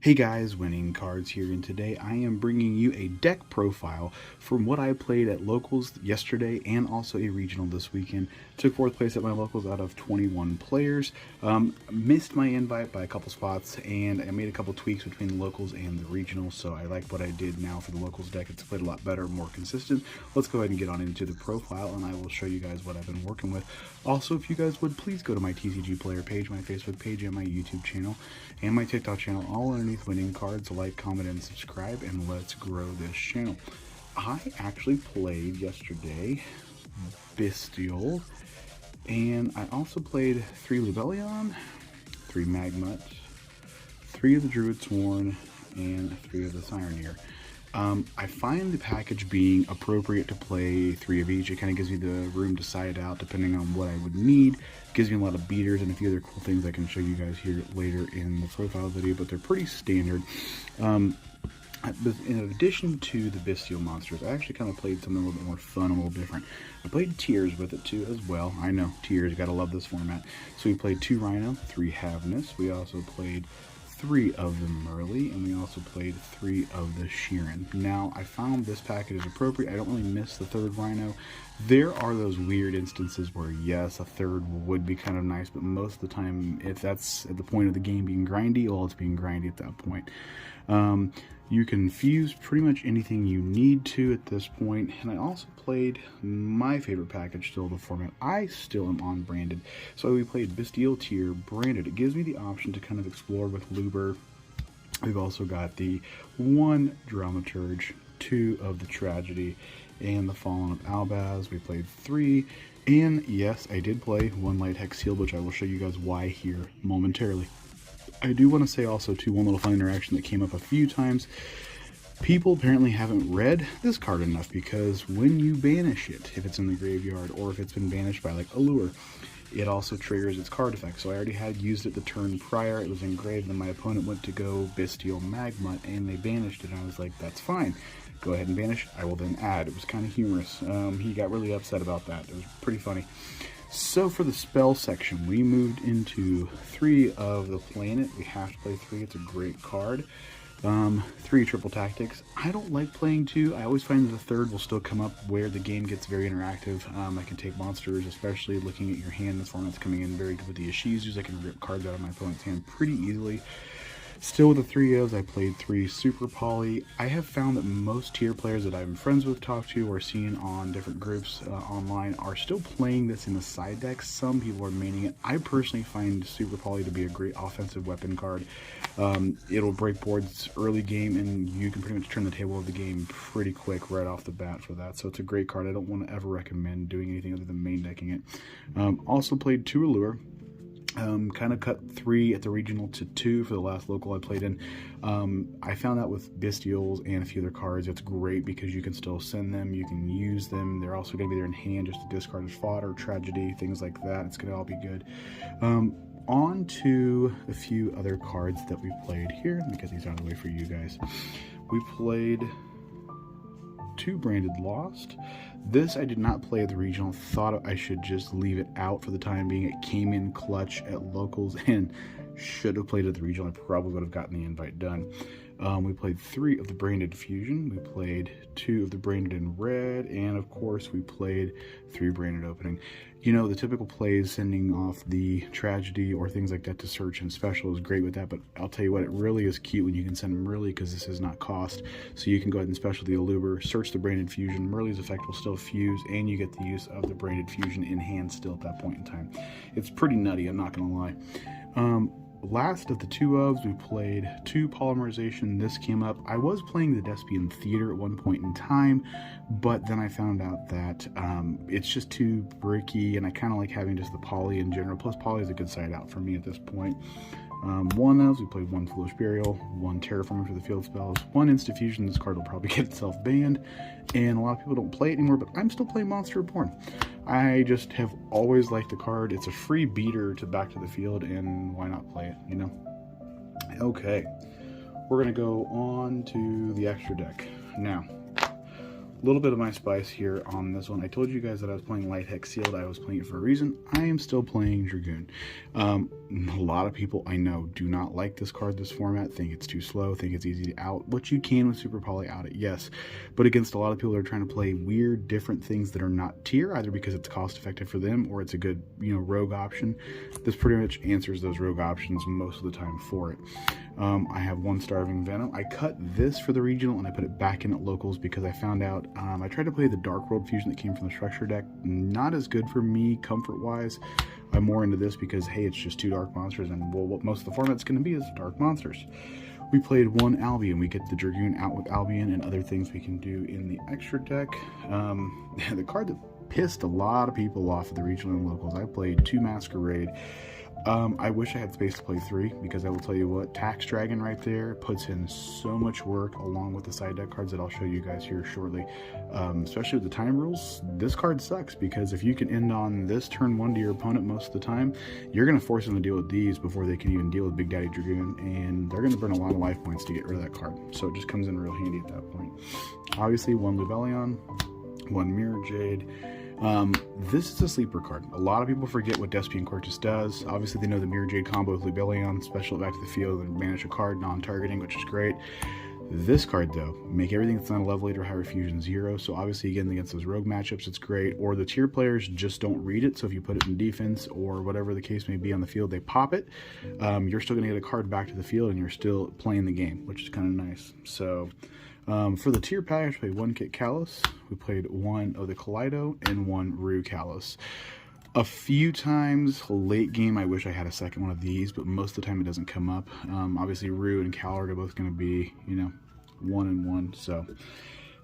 Hey guys, Winning Cards here, and today I am bringing you a deck profile from what I played at locals yesterday and also a regional this weekend. Took fourth place at my locals out of 21 players. Missed my invite by a couple spots, and I made a couple tweaks between the locals and the regional, so I like what I did now for the locals deck. It's played a lot better, more consistent. Let's go ahead and get on into the profile, and I will show you guys what I've been working with. Also, if you guys would please go to my TCG player page, my Facebook page, and my YouTube channel, and my TikTok channel, all underneath Winning Cards. Like, comment, and subscribe, and let's grow this channel. I actually played yesterday Bystial, and I also played 3 Lubellion, 3 Magmut, 3 of the Druid Sworn, and 3 of the Sireneer. I find the package being appropriate to play 3 of each. It kind of gives me the room to side out depending on what I would need. Gives me a lot of beaters and a few other cool things I can show you guys here later in the profile video, but they're pretty standard. In addition to the Bystial monsters, I actually kind of played something a little bit more fun, a little different. I played Tears with it too as well. I know, Tears, you gotta love this format. So we played 2 Rhino, 3 Havnus. We also played 3 of the Merly, and we also played 3 of the Sheeran. Now, I found this package is appropriate. I don't really miss the 3rd Rhino. There are those weird instances where, yes, a 3rd would be kind of nice, but most of the time, if that's at the point of the game being grindy, well, it's being grindy at that point. You can fuse pretty much anything you need to at this point, and I also played my favorite package, still the format I still am on branded. So we played Bystial Tear branded. It gives me the option to kind of explore with Luber. We've also got the 1 Dramaturge, 2 of the Tragedy, and the Fallen of Albaz. We played 3, and yes, I did play 1 Light Hex Seal, which I will show you guys why here momentarily. I do want to say also, too, one little fun interaction that came up a few times. People apparently haven't read this card enough, because when you banish it, if it's in the graveyard or if it's been banished by like a lure, it also triggers its card effect. So I already had used it the turn prior. It was engraved, and my opponent went to go Bystial Magmut, and they banished it. And I was like, that's fine. Go ahead and banish. I will then add. It was kind of humorous. He got really upset about that. It was pretty funny. So for the spell section, we moved into 3 of the Planet. We have to play 3. It's a great card. 3 Triple Tactics. I don't like playing 2. I always find that the 3rd will still come up where the game gets very interactive. I can take monsters, especially looking at your hand. This format's coming in very good with the Ishizus. I can rip cards out of my opponent's hand pretty easily. Still with the 3 ofs, I played 3 Super Poly. I have found that most tier players that I'm friends with, talked to, or seen on different groups online are still playing this in the side deck. Some people are maining it. I personally find Super Poly to be a great offensive weapon card. It'll break boards early game, and you can pretty much turn the table of the game pretty quick right off the bat for that. So it's a great card. I don't want to ever recommend doing anything other than main decking it. Also played 2 Allure. Kind of cut 3 at the regional to 2 for the last local I played in. I found out with Bystials and a few other cards, it's great because you can still send them, you can use them. They're also going to be there in hand just to discard as fodder, Tragedy, things like that. It's going to all be good. On to a few other cards that we played here. Let me get these out of the way for you guys. We played 2 Branded Lost. This I did not play at the regional. Thought I should just leave it out for the time being. It came in clutch at locals, and should have played at the regional. I probably would have gotten the invite done. We played 3 of the Branded Fusion. We played 2 of the Branded in Red, and of course we played 3 Branded Opening. You know, the typical plays sending off the Tragedy or things like that to search and special is great with that, but I'll tell you what, it really is cute when you can send Merly, because this is not cost. So you can go ahead and special the Allure, search the Branded Fusion. Merly's effect will still fuse, and you get the use of the Branded Fusion in hand still at that point in time. It's pretty nutty, I'm not going to lie. Last of the 2 ofs, we played 2 Polymerization. This came up. I was playing the Despian Theater at one point in time, but then I found out that it's just too bricky, and I kind of like having just the Poly in general. Plus, Poly is a good side out for me at this point. 1 ofs, we played 1 Foolish Burial, 1 Terraforming for the field spells, 1 Insta Fusion. This card will probably get itself banned, and a lot of people don't play it anymore, but I'm still playing Monster Reborn. I just have always liked the card. It's a free beater to back to the field, and why not play it, you know? Okay, we're going to go on to the extra deck. Now, little bit of my spice here on this one. I told you guys that I was playing Light Hex Sealed. I was playing it for a reason. I am still playing Dragoon. A lot of people I know do not like this card, this format, think it's too slow, think it's easy to out, which you can with Super Poly out it, yes. But against a lot of people that are trying to play weird, different things that are not tier, either because it's cost effective for them or it's a good, rogue option, this pretty much answers those rogue options most of the time for it. I have one Starving Venom. I cut this for the regional and I put it back in at locals because I found out I tried to play the Dark World fusion that came from the structure deck. Not as good for me comfort wise. I'm more into this because, hey, it's just 2 dark monsters, and well, what most of the format's going to be is dark monsters. We played 1 Albion. We get the Dragoon out with Albion and other things we can do in the extra deck. The card that pissed a lot of people off at the regional and locals, I played 2 Masquerade. I wish I had space to play 3, because I will tell you what, Tax Dragon right there puts in so much work along with the side deck cards that I'll show you guys here shortly. Especially with the time rules, this card sucks, because if you can end on this turn 1 to your opponent most of the time, you're going to force them to deal with these before they can even deal with Big Daddy Dragoon, and they're going to burn a lot of life points to get rid of that card. So it just comes in real handy at that point. Obviously, 1 Lubellion, 1 Mirror Jade. This is a sleeper card. A lot of people forget what Despia and Cortus does. Obviously, they know the Mirror Jade combo with Lubellion, special it back to the field, and banish a card, non-targeting, which is great. This card, though, make everything that's not a level 8 or higher fusion 0. So obviously, again, against those rogue matchups, it's great. Or the tier players just don't read it. So if you put it in defense or whatever the case may be on the field, they pop it. You're still going to get a card back to the field, and you're still playing the game, which is kind of nice. So for the tier package, we played 1 Kit Callus. We played 1 of the Kaleido and 1 Rue Callus. A few times late game, I wish I had a second one of these, but most of the time it doesn't come up. Obviously, Rue and Callard are both going to be, 1 and 1. So,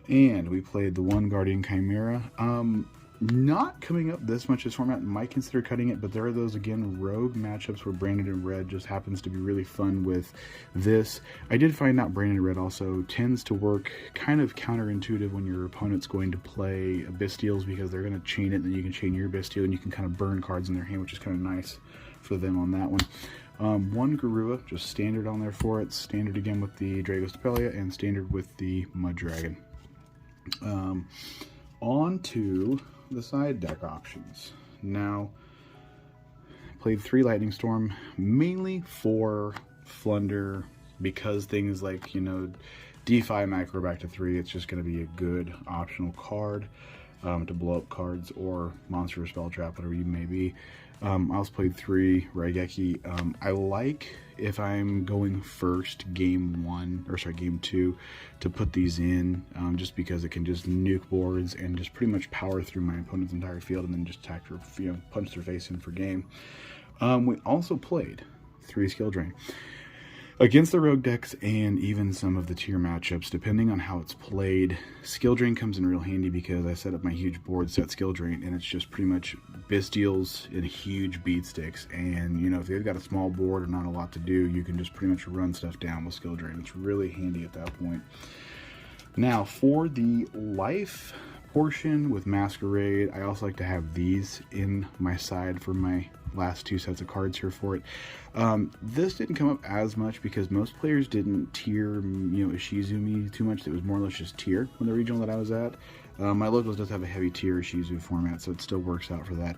and we played the 1 Guardian Chimera. Not coming up this much this format, might consider cutting it, but there are those, again, rogue matchups where Branded in Red just happens to be really fun with this. I did find out Branded in Red also tends to work kind of counterintuitive when your opponent's going to play Bystials, because they're going to chain it, and then you can chain your Bystial, and you can kind of burn cards in their hand, which is kind of nice for them on that one. 1 Garua, just standard on there for it. Standard again with the Dragos Depelia, and standard with the Mud Dragon. On to the side deck options. Now, played 3 Lightning Storm, mainly for Flunder, because things like, Defy Macro back to 3, it's just going to be a good optional card to blow up cards or monster or spell trap, whatever you may be. I also played 3 Raigeki. I like, if I'm going first game 2, to put these in, just because it can just nuke boards and just pretty much power through my opponent's entire field and then just attack their, punch their face in for game. We also played 3 Skill Drain. Against the rogue decks and even some of the tier matchups, depending on how it's played, Skill Drain comes in real handy, because I set up my huge board set Skill Drain, and it's just pretty much Bystials and huge beat sticks. And, if they've got a small board or not a lot to do, you can just pretty much run stuff down with Skill Drain. It's really handy at that point. Now, for the life portion with Masquerade, I also like to have these in my side for my last 2 sets of cards here for it. This didn't come up as much because most players didn't tier, Ishizumi too much. It was more or less just tier when the regional that I was at. My locals does have a heavy tier Ishizu format, so it still works out for that.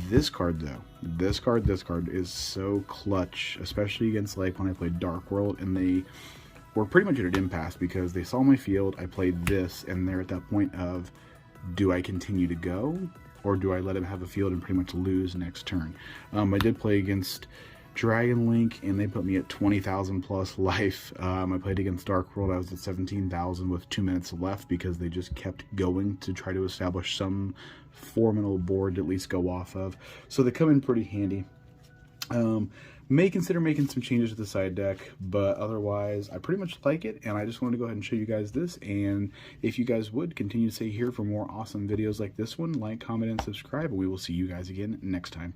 This card, though, this card is so clutch, especially against, like, when I played Dark World, and they were pretty much at an impasse because they saw my field, I played this, and they're at that point of, do I continue to go, or do I let him have a field and pretty much lose next turn? I did play against Dragon Link, and they put me at 20,000 plus life. I played against Dark World, I was at 17,000 with 2 minutes left, because they just kept going to try to establish some formidable board to at least go off of. So they come in pretty handy. May consider making some changes to the side deck, but otherwise I pretty much like it, and I just wanted to go ahead and show you guys this. And if you guys would continue to stay here for more awesome videos like this one, like, comment, and subscribe, and we will see you guys again next time.